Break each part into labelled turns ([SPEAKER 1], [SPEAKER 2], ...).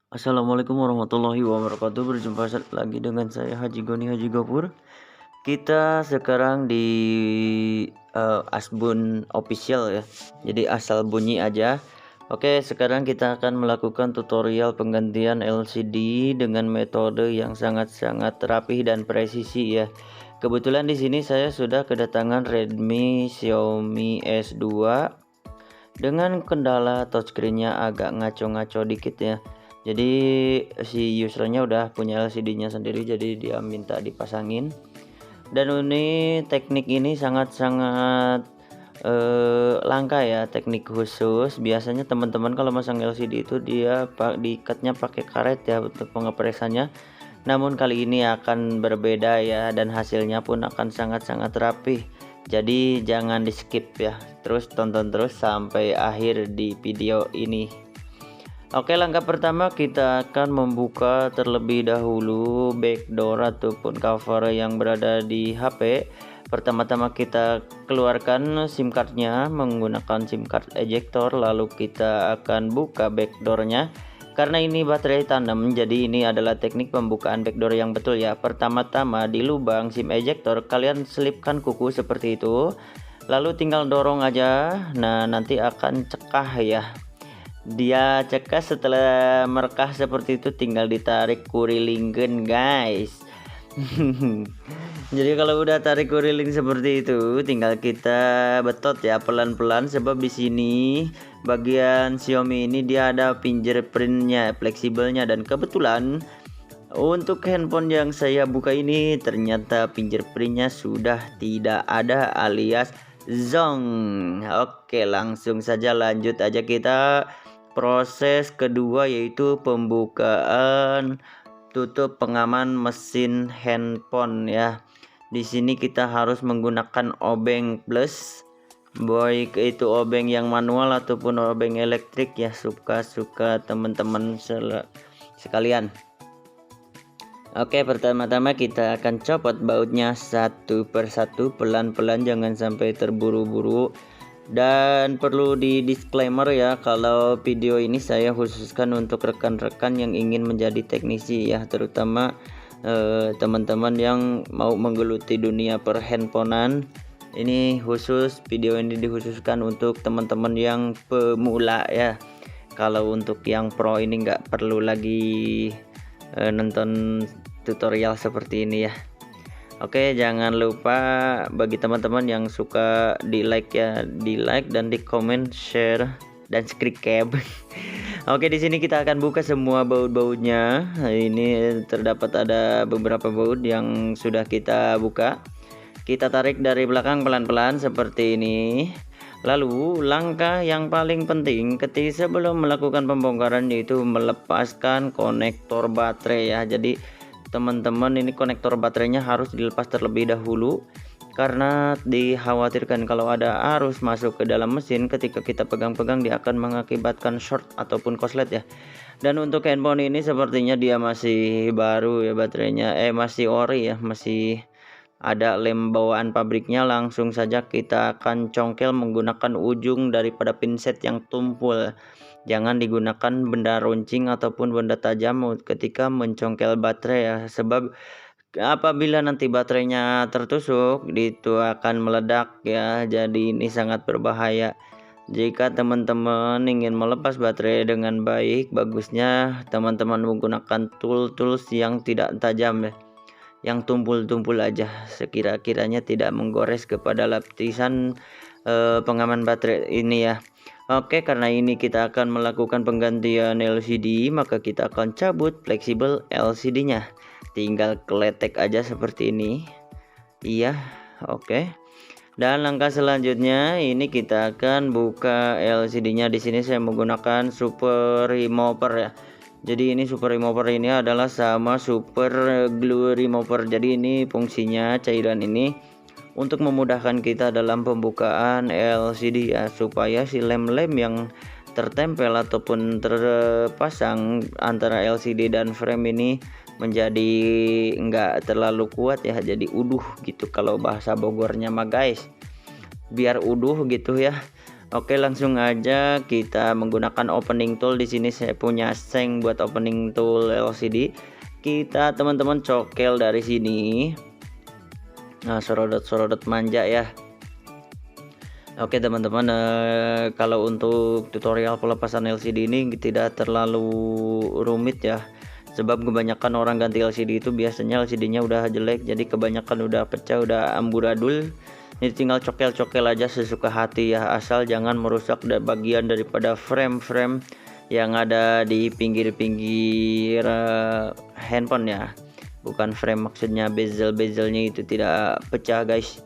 [SPEAKER 1] Assalamualaikum warahmatullahi wabarakatuh. Berjumpa lagi dengan saya Haji Goni Haji Gopur. Kita sekarang di Asbun official ya. Jadi asal bunyi aja. Oke, sekarang kita akan melakukan tutorial penggantian LCD dengan metode yang sangat-sangat rapih dan presisi ya. Kebetulan di sini saya sudah kedatangan Redmi Xiaomi S2 dengan kendala touchscreen-nya agak ngaco-ngaco dikit ya. Jadi si usernya udah punya LCD-nya sendiri, jadi dia minta dipasangin. Dan ini teknik ini sangat-sangat langka ya, teknik khusus. Biasanya teman-teman kalau masang LCD itu dia diikatnya pakai karet ya untuk pengepresannya. Namun kali ini akan berbeda ya, dan hasilnya pun akan sangat-sangat rapih. Jadi jangan di skip ya, terus tonton terus sampai akhir di video ini. Oke, langkah pertama kita akan membuka terlebih dahulu backdoor ataupun cover yang berada di HP. Pertama-tama kita keluarkan SIM cardnya menggunakan SIM card ejector, lalu kita akan buka backdoornya. Karena ini baterai tandem, jadi ini adalah teknik pembukaan backdoor yang betul ya. Pertama-tama di lubang SIM ejector kalian selipkan kuku seperti itu, lalu tinggal dorong aja. Nah, nanti akan cekah ya. Dia cekah, setelah merekah seperti itu tinggal ditarik kurilingkeun guys. Jadi kalau udah tarik kuriling seperti itu tinggal kita betot ya pelan-pelan, sebab di sini bagian Xiaomi ini dia ada fingerprintnya, fleksibelnya, dan kebetulan untuk handphone yang saya buka ini ternyata fingerprintnya sudah tidak ada alias zong. Oke, langsung saja lanjut aja kita proses kedua, yaitu pembukaan tutup pengaman mesin handphone ya. Di sini kita harus menggunakan obeng plus, baik itu obeng yang manual ataupun obeng elektrik ya, suka-suka teman-teman sekalian. Oke, pertama-tama kita akan copot bautnya satu persatu pelan-pelan, jangan sampai terburu-buru. Dan perlu di disclaimer ya, kalau video ini saya khususkan untuk rekan-rekan yang ingin menjadi teknisi ya, terutama teman-teman yang mau menggeluti dunia perhandphonean. Ini khusus, video ini dikhususkan untuk teman-teman yang pemula ya. Kalau untuk yang pro ini nggak perlu lagi nonton tutorial seperti ini ya. Oke, jangan lupa bagi teman-teman yang suka di like ya, di like dan di comment, share dan subscribe. Oke, di sini kita akan buka semua baut-bautnya. Ini terdapat ada beberapa baut yang sudah kita buka. Kita tarik dari belakang pelan-pelan seperti ini. Lalu langkah yang paling penting ketika sebelum melakukan pembongkaran yaitu melepaskan konektor baterai ya. Jadi teman-teman, ini konektor baterainya harus dilepas terlebih dahulu karena dikhawatirkan kalau ada arus masuk ke dalam mesin ketika kita pegang-pegang dia akan mengakibatkan short ataupun korslet ya. Dan untuk handphone ini sepertinya dia masih baru ya, baterainya masih ori ya, masih ada lem bawaan pabriknya. Langsung saja kita akan congkel menggunakan ujung daripada pinset yang tumpul. Jangan digunakan benda runcing ataupun benda tajam ketika mencongkel baterai ya, sebab apabila nanti baterainya tertusuk itu akan meledak ya. Jadi ini sangat berbahaya. Jika teman-teman ingin melepas baterai dengan baik, bagusnya teman-teman menggunakan tools yang tidak tajam ya, yang tumpul-tumpul aja, sekira-kiranya tidak menggores kepada lapisan pengaman baterai ini ya. Oke, karena ini kita akan melakukan penggantian LCD, maka kita akan cabut fleksibel LCD-nya. Tinggal kletek aja seperti ini. Iya, oke. Dan langkah selanjutnya ini kita akan buka LCD-nya. Di sini saya menggunakan super remover ya. Jadi ini super remover ini adalah sama super glue remover. Jadi ini fungsinya cairan ini untuk memudahkan kita dalam pembukaan LCD ya, supaya si lem-lem yang tertempel ataupun terpasang antara LCD dan frame ini menjadi enggak terlalu kuat ya, jadi uduh gitu kalau bahasa Bogornya mah guys, biar uduh gitu ya. Oke, langsung aja kita menggunakan opening tool. Di sini saya punya seng buat opening tool LCD. Kita teman-teman cokel dari sini. Nah, sorodot-sorodot manja ya. Oke teman-teman, kalau untuk tutorial pelepasan LCD ini tidak terlalu rumit ya. Sebab kebanyakan orang ganti LCD itu biasanya LCD-nya udah jelek, jadi kebanyakan udah pecah, udah amburadul. Jadi tinggal cokel-cokel aja sesuka hati ya, asal jangan merusak bagian daripada frame-frame yang ada di pinggir-pinggir handphone ya. Bukan frame, maksudnya bezel-bezelnya itu tidak pecah guys.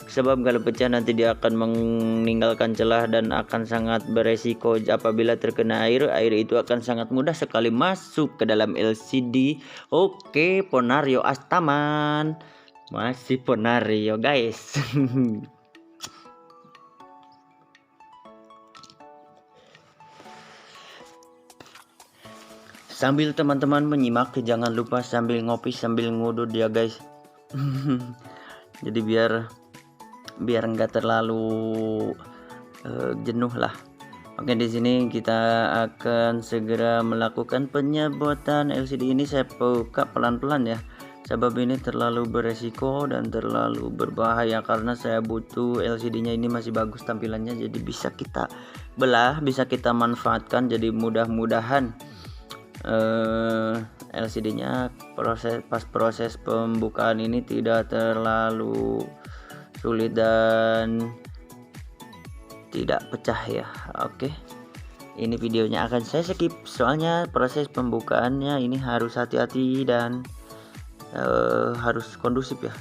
[SPEAKER 1] Sebab kalau pecah nanti dia akan meninggalkan celah dan akan sangat beresiko apabila terkena air. Air itu akan sangat mudah sekali masuk ke dalam LCD. Oke, Ponario Astaman. Masih Ponario guys. Sambil teman-teman menyimak, jangan lupa sambil ngopi sambil ngudut ya guys. Jadi biar enggak terlalu jenuh lah. Oke, di sini kita akan segera melakukan penyebotan LCD ini. Saya buka pelan-pelan ya, sebab ini terlalu beresiko dan terlalu berbahaya karena saya butuh LCD-nya ini masih bagus tampilannya, jadi bisa kita belah, bisa kita manfaatkan. Jadi mudah-mudahan LCD-nya proses pembukaan ini tidak terlalu sulit dan tidak pecah ya. Oke, ini videonya akan saya skip soalnya proses pembukaannya ini harus hati-hati dan harus kondusif ya.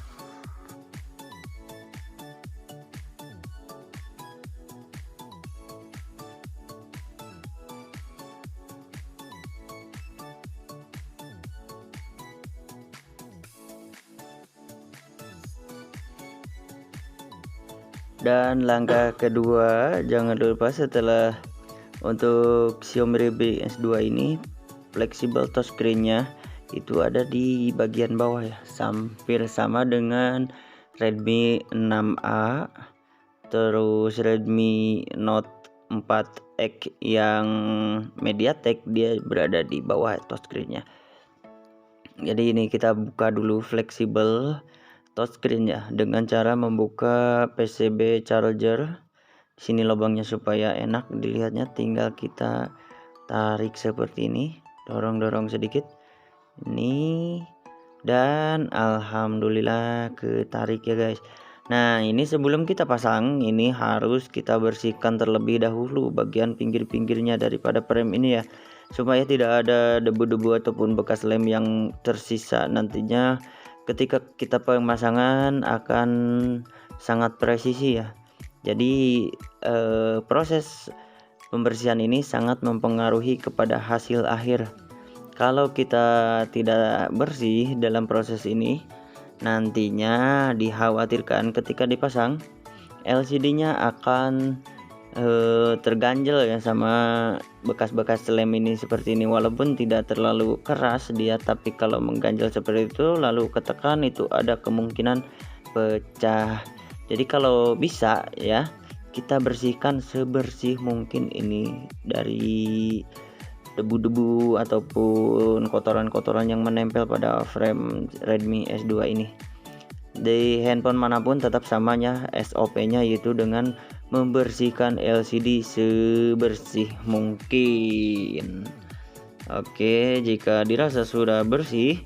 [SPEAKER 1] Dan langkah kedua, jangan lupa setelah untuk Xiaomi Redmi S2 ini fleksibel touchscreen-nya itu ada di bagian bawah ya, hampir sama dengan Redmi 6A, terus Redmi Note 4X yang MediaTek dia berada di bawah touchscreen-nya. Jadi ini kita buka dulu fleksibel touchscreen ya dengan cara membuka PCB charger. Sini lubangnya supaya enak dilihatnya, tinggal kita tarik seperti ini, dorong sedikit ini, dan alhamdulillah ketarik ya guys. Nah, ini sebelum kita pasang ini harus kita bersihkan terlebih dahulu bagian pinggir-pinggirnya daripada frame ini ya, supaya tidak ada debu-debu ataupun bekas lem yang tersisa. Nantinya ketika kita pemasangan akan sangat presisi ya. Jadi proses pembersihan ini sangat mempengaruhi kepada hasil akhir. Kalau kita tidak bersih dalam proses ini, nantinya dikhawatirkan ketika dipasang LCD-nya akan terganjel ya sama bekas-bekas lem ini seperti ini. Walaupun tidak terlalu keras dia, tapi kalau mengganjel seperti itu lalu ketekan, itu ada kemungkinan pecah. Jadi kalau bisa ya, kita bersihkan sebersih mungkin ini dari debu-debu ataupun kotoran-kotoran yang menempel pada frame Redmi S2 ini. Di handphone manapun tetap samanya SOP-nya, yaitu dengan membersihkan LCD sebersih mungkin. Oke, jika dirasa sudah bersih,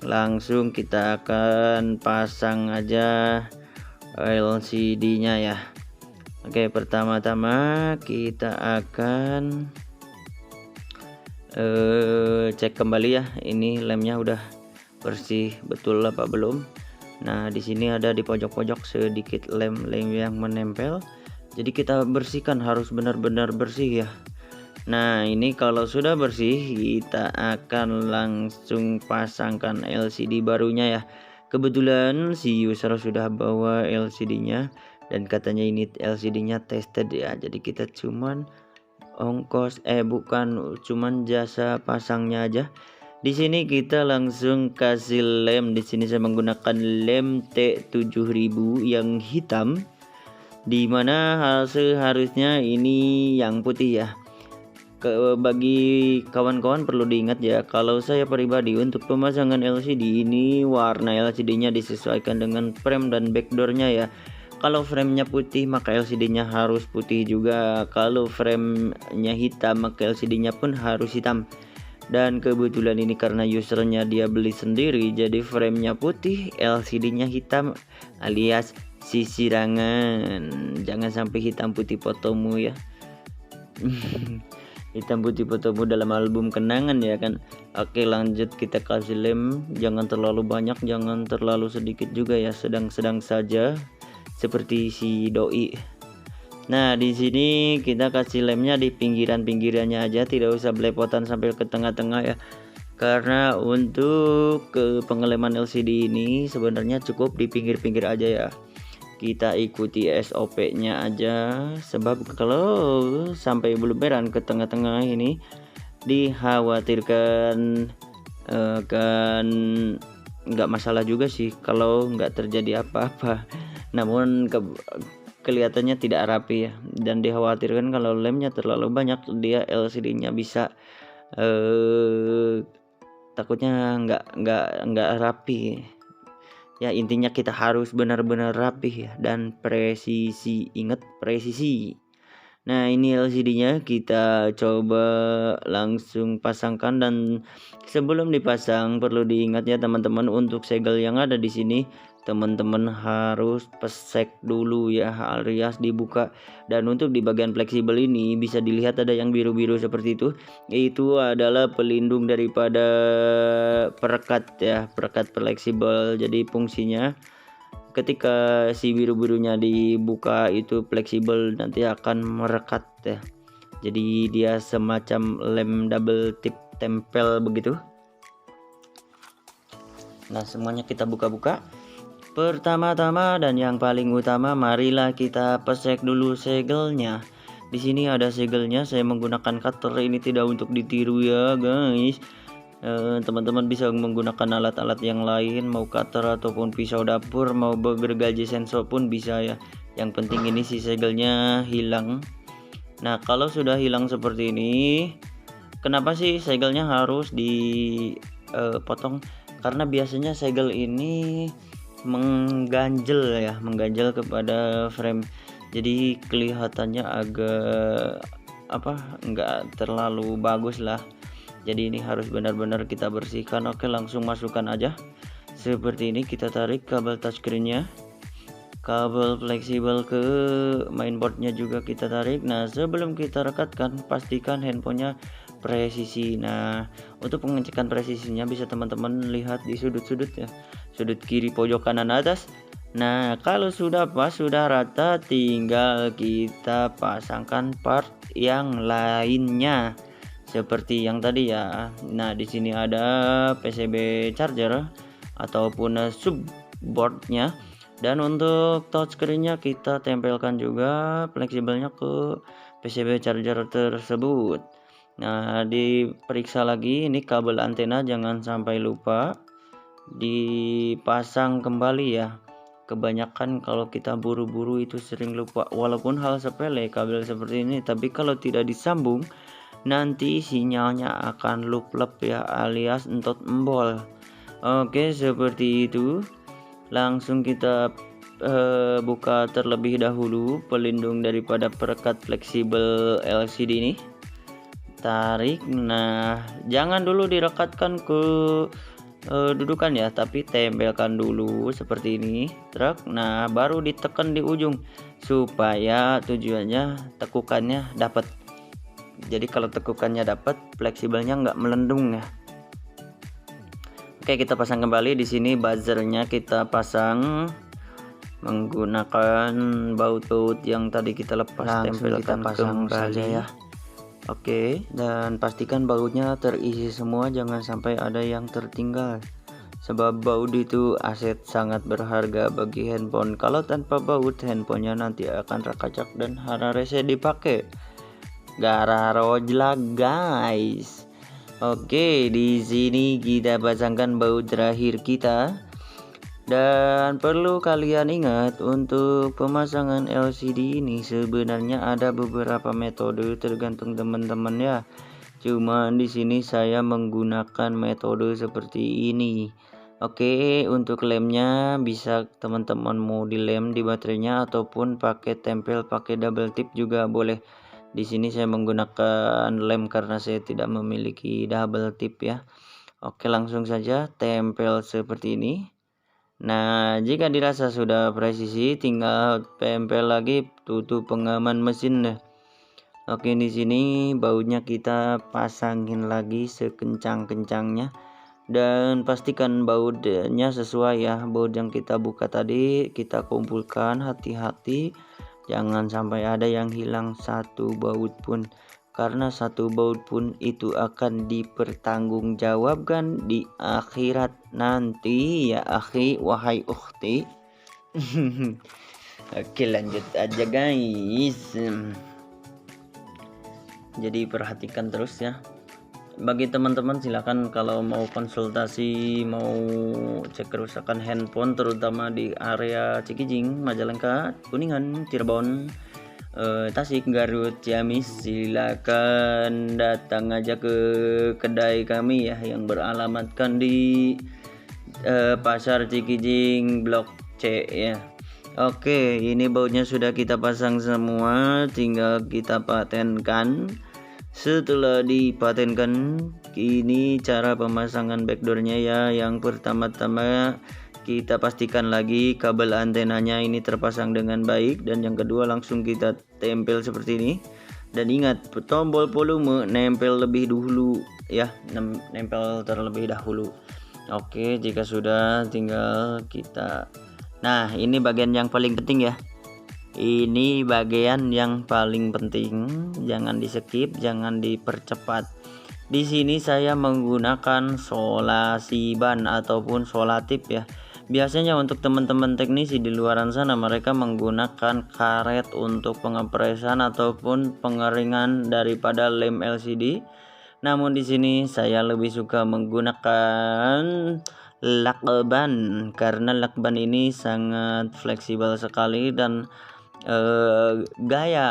[SPEAKER 1] langsung kita akan pasang aja LCD-nya ya. Oke, pertama-tama kita akan cek kembali ya, ini lemnya udah bersih betul apa belum. Nah, di sini ada di pojok-pojok sedikit lem-lem yang menempel. Jadi kita bersihkan, harus benar-benar bersih ya. Nah, ini kalau sudah bersih, kita akan langsung pasangkan LCD barunya ya. Kebetulan si user sudah bawa LCD-nya dan katanya ini LCD-nya tested ya. Jadi kita cuman cuman jasa pasangnya aja. Di sini kita langsung kasih lem. Di sini saya menggunakan lem T7000 yang hitam. dimana seharusnya ini yang putih ya. Bagi kawan-kawan perlu diingat ya, kalau saya pribadi untuk pemasangan LCD ini warna LCD-nya disesuaikan dengan frame dan backdoor-nya ya. Kalau framenya putih maka LCD-nya harus putih juga. Kalau framenya hitam maka LCD-nya pun harus hitam. Dan kebetulan ini karena usernya dia beli sendiri, jadi framenya putih, LCD-nya hitam alias sisirangan. Jangan sampai hitam putih fotomu ya. Hitam putih fotomu dalam album kenangan ya kan. Oke, lanjut, kita kasih lem, jangan terlalu banyak, jangan terlalu sedikit juga ya, sedang-sedang saja seperti si doi. Nah, di sini kita kasih lemnya di pinggiran-pinggirannya aja, tidak usah belepotan sampai ke tengah-tengah ya. Karena untuk pengeleman LCD ini sebenarnya cukup di pinggir-pinggir aja ya. Kita ikuti SOP-nya aja, sebab kalau sampai bluberan ke tengah-tengah ini dikhawatirkan kan nggak masalah juga sih kalau nggak terjadi apa-apa, namun kelihatannya tidak rapi ya, dan dikhawatirkan kalau lemnya terlalu banyak dia LCD-nya bisa takutnya nggak rapi. Ya intinya kita harus benar-benar rapih ya dan presisi, ingat presisi. Nah, ini LCD-nya kita coba langsung pasangkan, dan sebelum dipasang perlu diingat ya teman-teman, untuk segel yang ada di sini teman-teman harus pesek dulu ya, alias dibuka. Dan untuk di bagian fleksibel ini bisa dilihat ada yang biru-biru seperti itu adalah pelindung daripada perekat ya, perekat fleksibel. Jadi fungsinya ketika si biru-birunya dibuka itu fleksibel nanti akan merekat ya, jadi dia semacam lem double tip tempel begitu. Nah, semuanya kita buka-buka. Pertama-tama dan yang paling utama, marilah kita pesek dulu segelnya. Di sini ada segelnya, saya menggunakan cutter, ini tidak untuk ditiru ya guys. Teman-teman bisa menggunakan alat-alat yang lain, mau cutter ataupun pisau dapur, mau gergaji sensor pun bisa ya. Yang penting ini si segelnya hilang. Nah, kalau sudah hilang seperti ini, kenapa sih segelnya harus dipotong? Karena biasanya segel ini mengganjel kepada frame, jadi kelihatannya agak nggak terlalu bagus lah. Jadi ini harus benar-benar kita bersihkan. Oke, langsung masukkan aja seperti ini. Kita tarik kabel touchscreen-nya, kabel fleksibel ke mainboardnya juga kita tarik. Nah, sebelum kita rekatkan pastikan handphonenya presisi. Nah, untuk pengecekan presisinya bisa teman-teman lihat di sudut-sudut ya, sudut kiri pojok kanan atas. Nah, kalau sudah pas, sudah rata, tinggal kita pasangkan part yang lainnya seperti yang tadi ya. Nah, di sini ada PCB charger ataupun subboardnya, dan untuk touchscreen-nya kita tempelkan juga fleksibelnya ke PCB charger tersebut. Nah, diperiksa lagi ini kabel antena, jangan sampai lupa dipasang kembali ya. Kebanyakan kalau kita buru-buru itu sering lupa, walaupun hal sepele kabel seperti ini, tapi kalau tidak disambung nanti sinyalnya akan lup-lup ya, alias entot embol. Oke, seperti itu. Langsung kita buka terlebih dahulu pelindung daripada perekat fleksibel LCD ini. Tarik. Nah, jangan dulu direkatkan ke dudukan ya, tapi tempelkan dulu seperti ini, truk. Nah, baru ditekan di ujung supaya tujuannya tekukannya dapat. Jadi kalau tekukannya dapat, fleksibelnya nggak melendung ya. Oke, kita pasang kembali. Di sini buzzernya kita pasang menggunakan baut-baut yang tadi kita lepas, tempelkan kembali ya. Oke, dan pastikan bautnya terisi semua, jangan sampai ada yang tertinggal. Sebab baut itu aset sangat berharga bagi handphone. Kalau tanpa baut, handphonenya nanti akan rakacak dan hararese dipakai. Gararojla guys. Oke, di sini kita pasangkan baut terakhir kita. Dan perlu kalian ingat, untuk pemasangan LCD ini sebenarnya ada beberapa metode tergantung teman-teman ya. Cuman di sini saya menggunakan metode seperti ini. Oke, untuk lemnya bisa teman-teman mau dilem di baterainya ataupun pakai tempel pakai double tip juga boleh. Di sini saya menggunakan lem karena saya tidak memiliki double tip ya. Oke, langsung saja tempel seperti ini. Nah, jika dirasa sudah presisi, tinggal tempel lagi tutup pengaman mesin deh. Oke, di sini bautnya kita pasangin lagi sekencang-kencangnya dan pastikan bautnya sesuai ya. Baut yang kita buka tadi kita kumpulkan, hati-hati jangan sampai ada yang hilang satu baut pun, karena satu baut pun itu akan dipertanggungjawabkan di akhirat nanti ya akhi, wahai ukhti. Oke, lanjut aja guys. Jadi perhatikan terus ya. Bagi teman-teman silakan kalau mau konsultasi, mau cek kerusakan handphone terutama di area Cikijing, Majalengka, Kuningan, Cirebon, Tasik, Garut, Ciamis, silakan datang aja ke kedai kami ya yang beralamatkan di Pasar Cikijing Blok C ya. Oke, ini bautnya sudah kita pasang semua, tinggal kita patenkan. Setelah dipatenkan, ini cara pemasangan backdoornya ya. Yang pertama-tama kita pastikan lagi kabel antenanya ini terpasang dengan baik, dan yang kedua langsung kita tempel seperti ini. Dan ingat, tombol volume nempel lebih dahulu ya, nempel terlebih dahulu. Oke, jika sudah tinggal kita. Nah, ini bagian yang paling penting ya. Ini bagian yang paling penting, jangan di skip, jangan dipercepat. Di sini saya menggunakan solasi ban ataupun solatip ya. Biasanya untuk teman-teman teknisi di luaran sana mereka menggunakan karet untuk pengepresan ataupun pengeringan daripada lem LCD. Namun di sini saya lebih suka menggunakan lakban karena lakban ini sangat fleksibel sekali dan gaya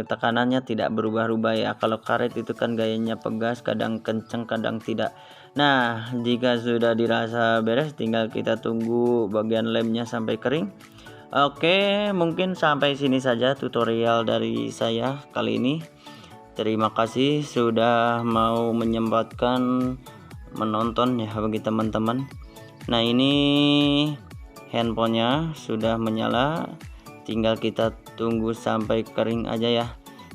[SPEAKER 1] tekanannya tidak berubah-ubah ya. Kalau karet itu kan gayanya pegas, kadang kenceng, kadang tidak. Nah, jika sudah dirasa beres, tinggal kita tunggu bagian lemnya sampai kering. Oke, mungkin sampai sini saja tutorial dari saya kali ini. Terima kasih sudah mau menyempatkan menonton ya bagi teman-teman. Nah, ini handphonenya sudah menyala, tinggal kita tunggu sampai kering aja ya.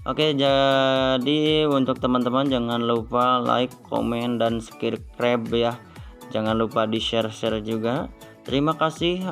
[SPEAKER 1] Oke, jadi untuk teman-teman jangan lupa like, komen, dan subscribe ya. Jangan lupa di share juga. Terima kasih.